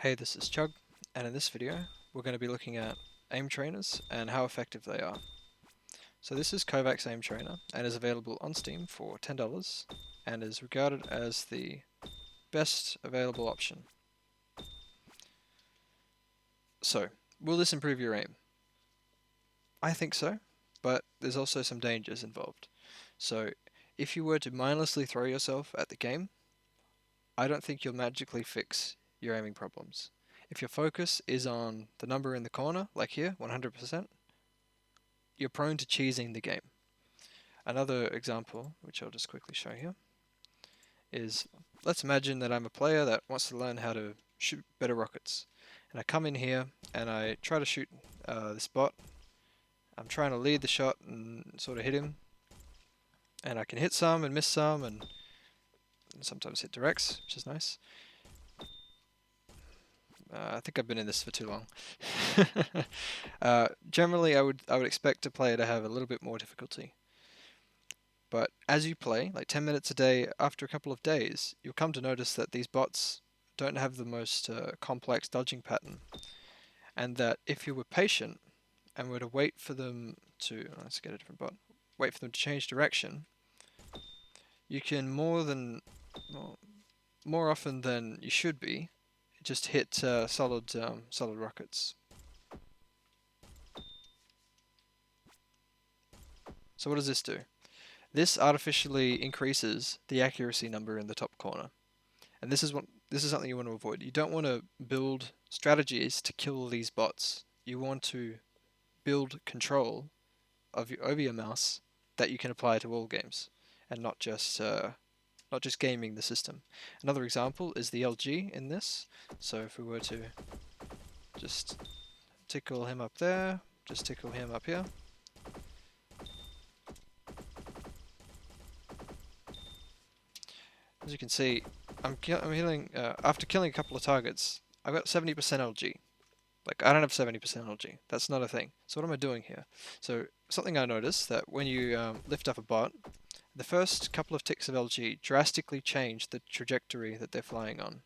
Hey, this is Chugg, and in this video we're going to be looking at aim trainers and how effective they are. So this is KovaaK's aim trainer and is available on Steam for $10 and is regarded as the best available option. So, will this improve your aim? I think so, but there's also some dangers involved. So, if you were to mindlessly throw yourself at the game, I don't think you'll magically fix your aiming problems. If your focus is on the number in the corner, like here, 100%, you're prone to cheesing the game. Another example, which I'll just quickly show here, is let's imagine that I'm a player that wants to learn how to shoot better rockets. And I come in here and I try to shoot this bot. I'm trying to lead the shot and sort of hit him. And I can hit some and miss some and sometimes hit directs, which is nice. I think I've been in this for too long. Generally, I would expect a player to have a little bit more difficulty. But as you play, like 10 minutes a day, after a couple of days, you'll come to notice that these bots don't have the most complex dodging pattern. And that if you were patient and were to wait for them to, let's get a different bot, wait for them to change direction, you can more often than you should be, just hit solid rockets. So what does this do? This artificially increases the accuracy number in the top corner. And this is something you want to avoid. You don't want to build strategies to kill these bots. You want to build control over your mouse that you can apply to all games, and not just gaming the system. Another example is the LG in this. So if we were to just tickle him up there, just tickle him up here. As you can see, I'm healing, after killing a couple of targets, I've got 70% LG. Like, I don't have 70% LG. That's not a thing. So what am I doing here? So, something I noticed, that when you lift up a bot, the first couple of ticks of LG drastically change the trajectory that they're flying on.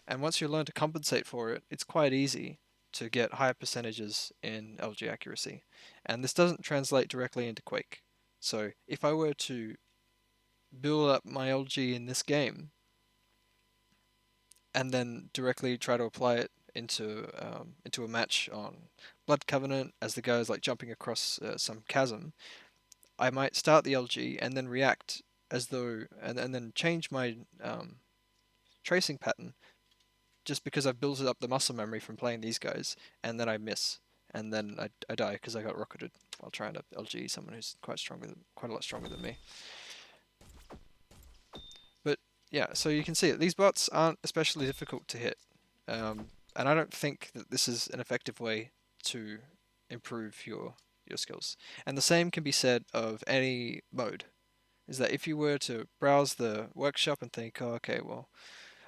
And once you learn to compensate for it, it's quite easy to get higher percentages in LG accuracy. And this doesn't translate directly into Quake. So if I were to build up my LG in this game and then directly try to apply it into a match on Blood Covenant as the guy is like jumping across some chasm, I might start the LG and then react as though and then change my tracing pattern just because I've built up the muscle memory from playing these guys, and then I miss, and then I die because I got rocketed while trying to LG someone who's quite a lot stronger than me. But yeah, so you can see it. These bots aren't especially difficult to hit, and I don't think that this is an effective way to improve your skills. And the same can be said of any mode. Is that if you were to browse the workshop and think, oh, okay, well,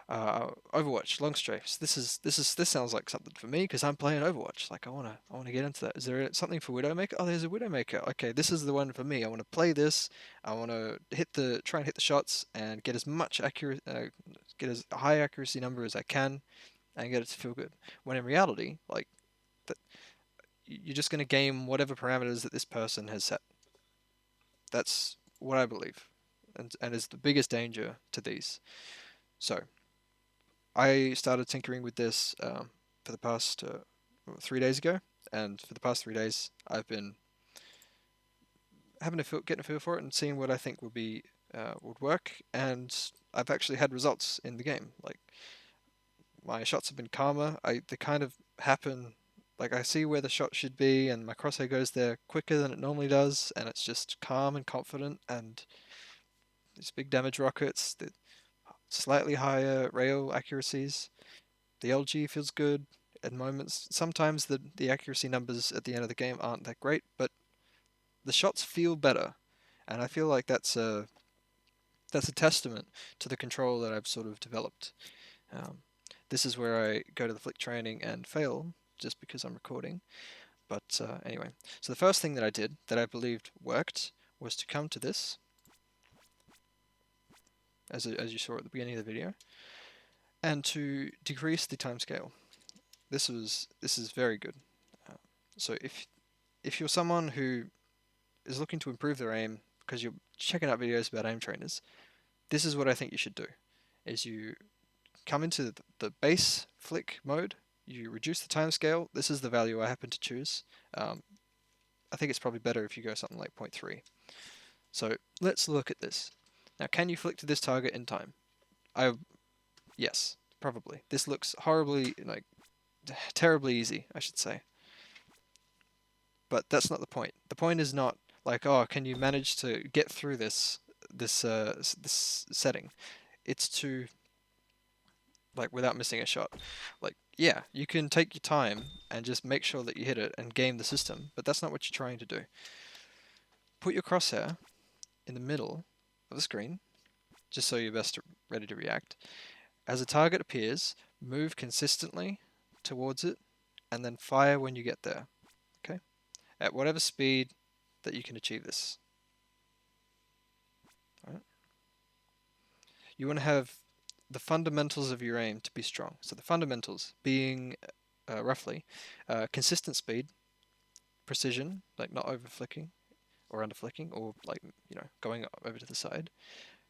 Overwatch, long strafes. This sounds like something for me because I'm playing Overwatch. Like I wanna get into that. Is there something for Widowmaker? Oh, there's a Widowmaker. Okay, this is the one for me. I want to play this. I want to try and hit the shots and get as much get as high accuracy number as I can, and get it to feel good. When in reality, like that, you're just gonna game whatever parameters that this person has set. That's what I believe, and is the biggest danger to these. So I started tinkering with this for the past 3 days ago, and for the past 3 days, I've been getting a feel for it and seeing what I think would work, and I've actually had results in the game. Like my shots have been calmer. They kind of happen. Like I see where the shot should be, and my crosshair goes there quicker than it normally does, and it's just calm and confident. And these big damage rockets, the slightly higher rail accuracies. The LG feels good at moments. Sometimes the accuracy numbers at the end of the game aren't that great, but the shots feel better, and I feel like that's a testament to the control that I've sort of developed. This is where I go to the flick training and fail just because I'm recording. But anyway, so the first thing that I did that I believed worked was to come to this as you saw at the beginning of the video, and to decrease the time scale. This is very good. Uh, so if you're someone who is looking to improve their aim because you're checking out videos about aim trainers, this is what I think you should do: is you come into the base flick mode, you reduce the time scale. This is the value I happen to choose. I think it's probably better if you go something like 0.3. So let's look at this. Now, can you flick to this target in time? Yes, probably. This looks horribly, like, terribly easy, I should say. But that's not the point. The point is not like, oh, can you manage to get through this setting? It's to, like, without missing a shot. Like, yeah, you can take your time and just make sure that you hit it and game the system, but that's not what you're trying to do. Put your crosshair in the middle of the screen, just so you're best ready to react. As a target appears, move consistently towards it, and then fire when you get there. Okay? At whatever speed that you can achieve this. All right? You want to have the fundamentals of your aim to be strong. So the fundamentals being roughly consistent speed, precision, like not over flicking or under flicking, or like, you know, going over to the side,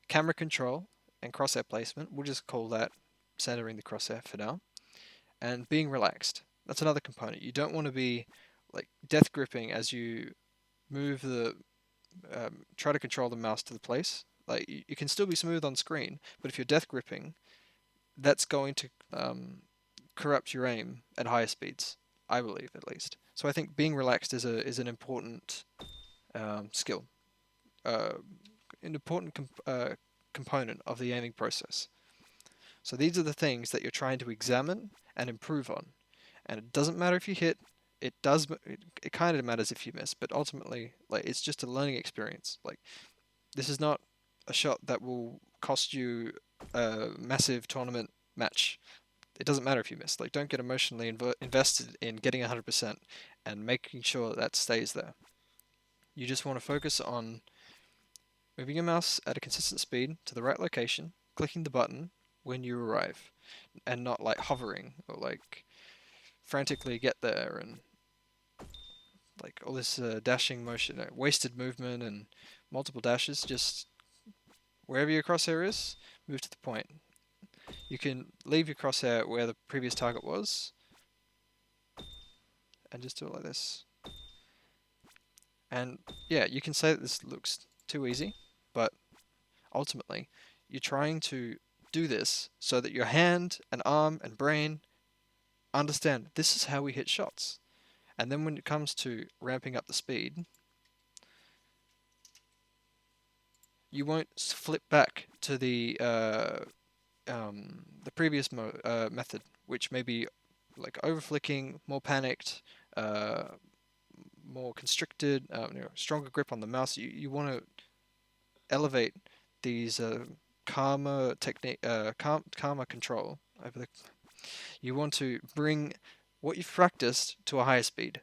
camera control and crosshair placement. We'll just call that centering the crosshair for now. And being relaxed. That's another component. You don't want to be like death gripping as you move the try to control the mouse to the place. Like, you can still be smooth on screen, but if you're death gripping, that's going to corrupt your aim at higher speeds, I believe, at least. So I think being relaxed is an important skill, an important component of the aiming process. So these are the things that you're trying to examine and improve on. And it doesn't matter if you hit. It does. It kind of matters if you miss, but ultimately, like, it's just a learning experience. Like, this is not a shot that will cost you a massive tournament match. It doesn't matter if you miss. Like, don't get emotionally invested in getting 100% and making sure that stays there. You just want to focus on moving your mouse at a consistent speed to the right location, clicking the button when you arrive, and not like hovering or like frantically get there and like all this dashing motion, wasted movement and multiple dashes. Just wherever your crosshair is, move to the point. You can leave your crosshair where the previous target was and just do it like this. And yeah, you can say that this looks too easy, but ultimately you're trying to do this so that your hand and arm and brain understand this is how we hit shots. And then when it comes to ramping up the speed, you won't flip back to the previous method, which may be like overflicking, more panicked, more constricted, stronger grip on the mouse. You want to elevate these calmer technique, calmer control over the. You want to bring what you've practiced to a higher speed,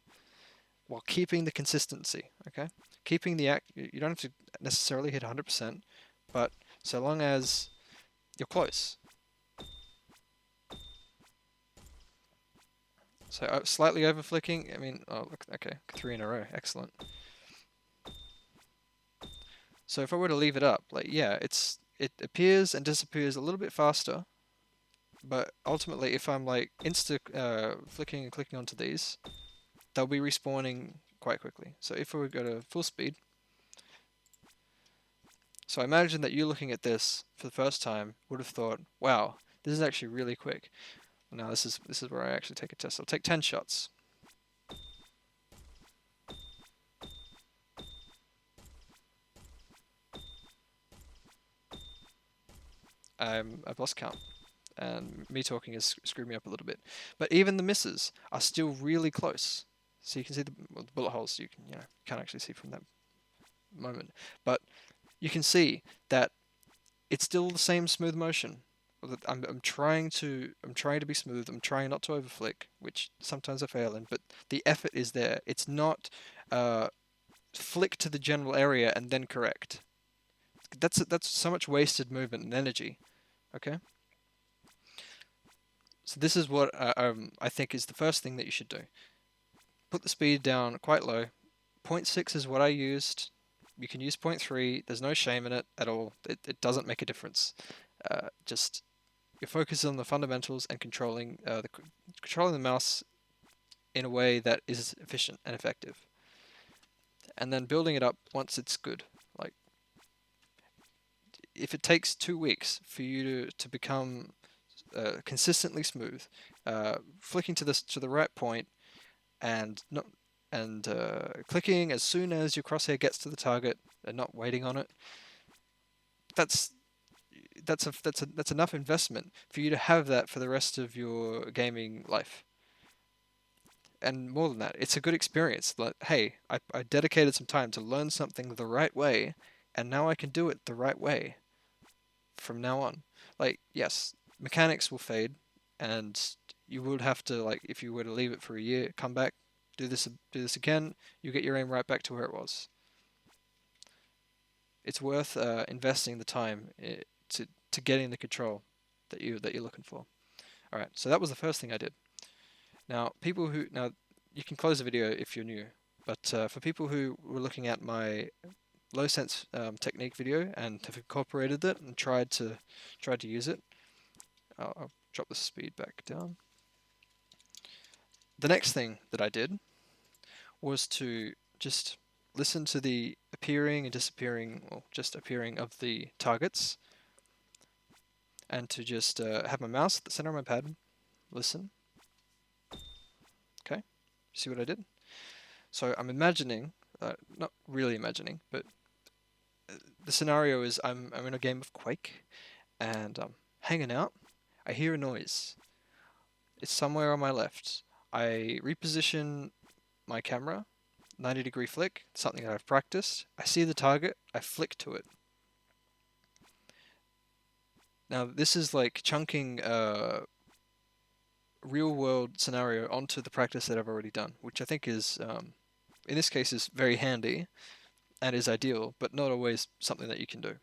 while keeping the consistency. Okay, keeping the act. You don't have to necessarily hit 100%, but so long as you're close. So slightly over flicking. I mean, oh look, okay, 3 in a row, excellent. So if I were to leave it up, like, yeah, it appears and disappears a little bit faster, but ultimately, if I'm like flicking and clicking onto these, they'll be respawning quite quickly. So if we go to full speed, so I imagine that you looking at this for the first time would have thought, wow, this is actually really quick. Now this is where I actually take a test. I'll take 10 shots. I've lost count, and me talking has screwed me up a little bit. But even the misses are still really close. So you can see the bullet holes. You can't actually see from that moment, but you can see that it's still the same smooth motion. I'm trying to be smooth. I'm trying not to overflick, which sometimes I fail in, but the effort is there. It's not flick to the general area and then correct. That's so much wasted movement and energy. Okay. So this is what I think is the first thing that you should do. Put the speed down quite low. 0.6 is what I used. You can use 0.3. There's no shame in it at all. It doesn't make a difference. Just you're focused on the fundamentals and controlling the mouse in a way that is efficient and effective, and then building it up once it's good. Like if it takes 2 weeks for you to become consistently smooth, flicking to the right point and not and clicking as soon as your crosshair gets to the target and not waiting on it. That's that's enough investment for you to have that for the rest of your gaming life. And more than that, it's a good experience. Like, hey, I dedicated some time to learn something the right way, and now I can do it the right way from now on. Like, yes, mechanics will fade, and you would have to, like, if you were to leave it for a year, come back, do this again, you get your aim right back to where it was. It's worth investing the time to getting the control that you're looking for. All right, so that was the first thing I did. Now, you can close the video if you're new, but for people who were looking at my low sense technique video and have incorporated it and tried to use it, I'll drop the speed back down. The next thing that I did was to just listen to the appearing and disappearing, or just appearing of the targets, and to just have my mouse at the center of my pad, listen. Okay, see what I did? So I'm imagining, not really imagining, but the scenario is I'm in a game of Quake, and I'm hanging out. I hear a noise. It's somewhere on my left. I reposition my camera, 90-degree flick, something that I've practiced. I see the target, I flick to it. Now this is like chunking a real-world scenario onto the practice that I've already done, which I think is, in this case, is very handy and is ideal, but not always something that you can do.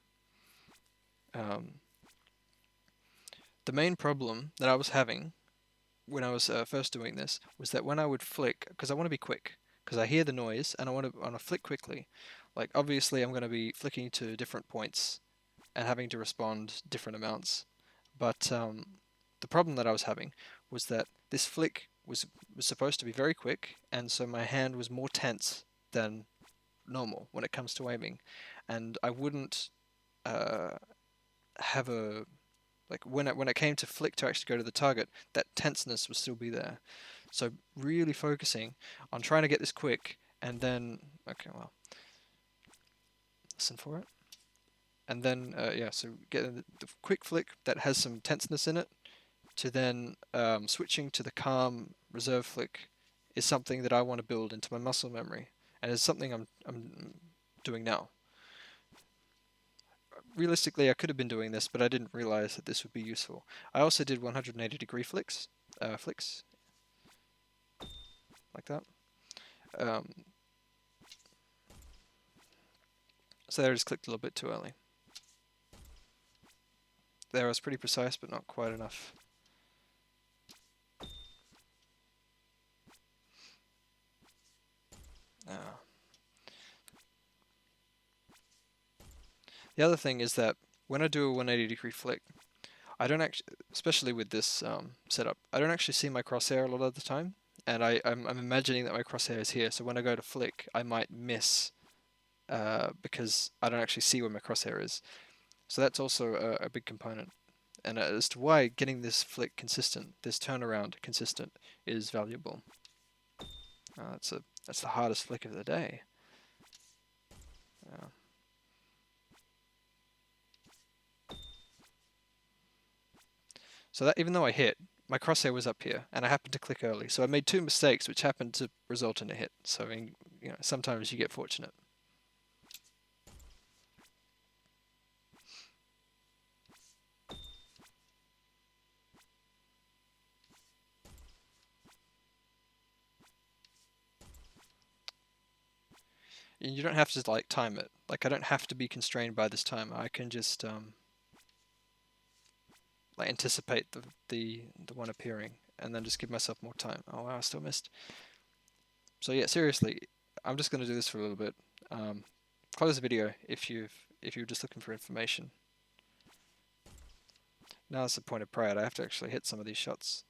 The main problem that I was having when I was first doing this was that when I would flick, because I want to be quick, because I hear the noise and I want to flick quickly. Like obviously I'm going to be flicking to different points and having to respond different amounts, but the problem that I was having was that this flick was supposed to be very quick, and so my hand was more tense than normal when it comes to aiming, and I wouldn't have a like when it came to flick to actually go to the target, that tenseness would still be there. So really focusing on trying to get this quick, and then listen for it, and then so get the quick flick that has some tenseness in it, to then switching to the calm reserve flick is something that I want to build into my muscle memory, and it's something I'm doing now. Realistically, I could have been doing this, but I didn't realize that this would be useful. I also did 180-degree flicks, like that. So there I just clicked a little bit too early. There I was pretty precise, but not quite enough. The other thing is that when I do a 180-degree flick, I don't actually, especially with this setup, I don't actually see my crosshair a lot of the time, and I'm imagining that my crosshair is here. So when I go to flick, I might miss because I don't actually see where my crosshair is. So that's also a big component. And as to why getting this flick consistent, this turnaround consistent, is valuable. That's the hardest flick of the day. So that even though I hit, my crosshair was up here, and I happened to click early. So I made two mistakes, which happened to result in a hit. So I mean, sometimes you get fortunate. You don't have to like time it. Like I don't have to be constrained by this timer. I can just like anticipate the one appearing and then just give myself more time. Oh wow, I still missed. So yeah, seriously, I'm just gonna do this for a little bit. Close the video if you're just looking for information. Now it's the point of pride. I have to actually hit some of these shots.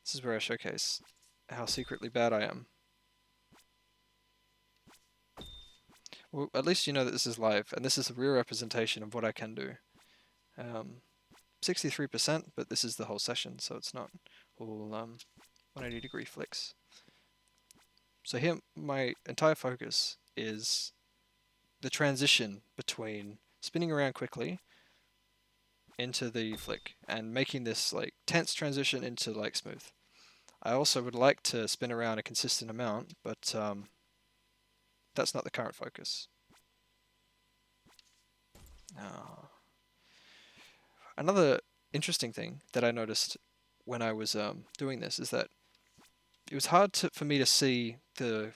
This is where I showcase how secretly bad I am. Well, at least you know that this is live, and this is a real representation of what I can do. 63%, but this is the whole session, so it's not all 180-degree flicks. So here, my entire focus is the transition between spinning around quickly into the flick and making this like tense transition into like smooth. I also would like to spin around a consistent amount, but that's not the current focus. Another interesting thing that I noticed when I was doing this is that it was hard for me to see the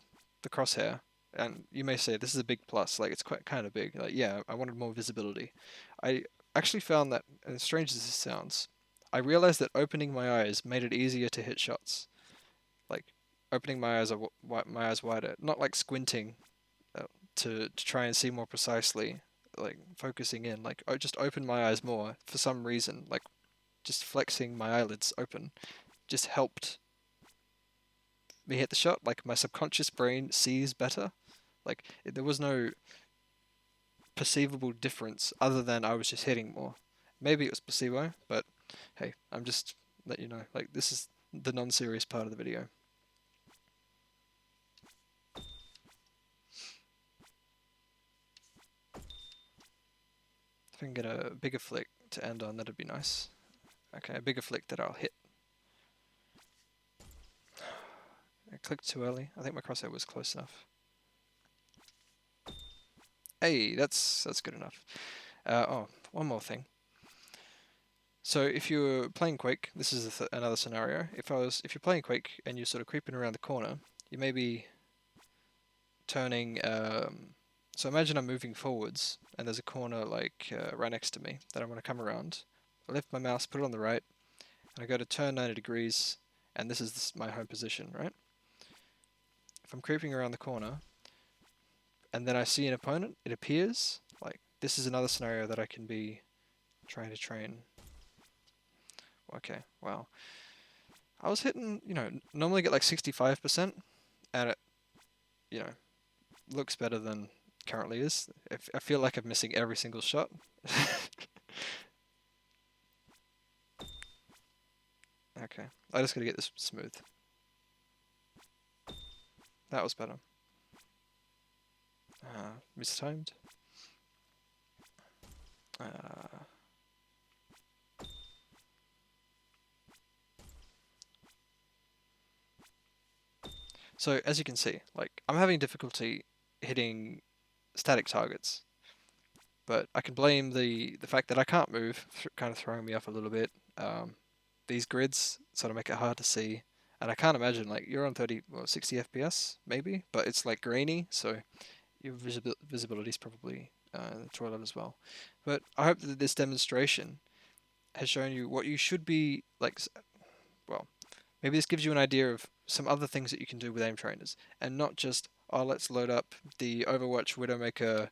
crosshair. And you may say this is a big plus, like it's quite kind of big. Like yeah, I wanted more visibility. I actually found that, and as strange as this sounds, I realized that opening my eyes made it easier to hit shots. Like opening my eyes wider, not like squinting to try and see more precisely, like focusing in. Like I just open my eyes more for some reason. Like just flexing my eyelids open just helped me hit the shot. Like my subconscious brain sees better. Like there was no perceivable difference other than I was just hitting more. Maybe it was placebo, but hey, I'm just let you know. Like this is the non-serious part of the video. If I can get a bigger flick to end on, that'd be nice. Okay, a bigger flick that I'll hit. I clicked too early. I think my crosshair was close enough. Hey, that's good enough. Oh, one more thing. So if you're playing Quake, this is another scenario. If you're playing Quake and you're sort of creeping around the corner, you may be turning. So imagine I'm moving forwards, and there's a corner like right next to me that I want to come around. I lift my mouse, put it on the right, and I go to turn 90 degrees, and this is my home position, right? If I'm creeping around the corner, and then I see an opponent, it appears like this is another scenario that I can be trying to train. Okay, wow. I was hitting, normally get like 65%, and it, looks better than currently is. I feel like I'm missing every single shot. Okay, I just gotta get this smooth. That was better. Mistimed. So as you can see, like I'm having difficulty hitting static targets, but I can blame the fact that I can't move, kind of throwing me off a little bit. These grids sort of make it hard to see, and I can't imagine like you're on 60 FPS maybe, but it's like grainy, so your visibility is probably in the toilet as well. But I hope that this demonstration has shown you what you should be like. Well, maybe this gives you an idea of some other things that you can do with aim trainers, and not just, oh, let's load up the Overwatch Widowmaker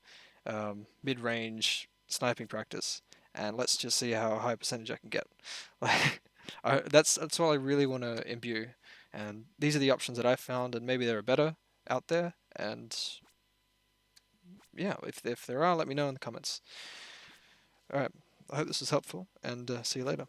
mid-range sniping practice, and let's just see how high percentage I can get. Like, that's what I really want to imbue, and these are the options that I've found, and maybe there are better out there, and yeah, if there are, let me know in the comments. Alright, I hope this was helpful, and see you later.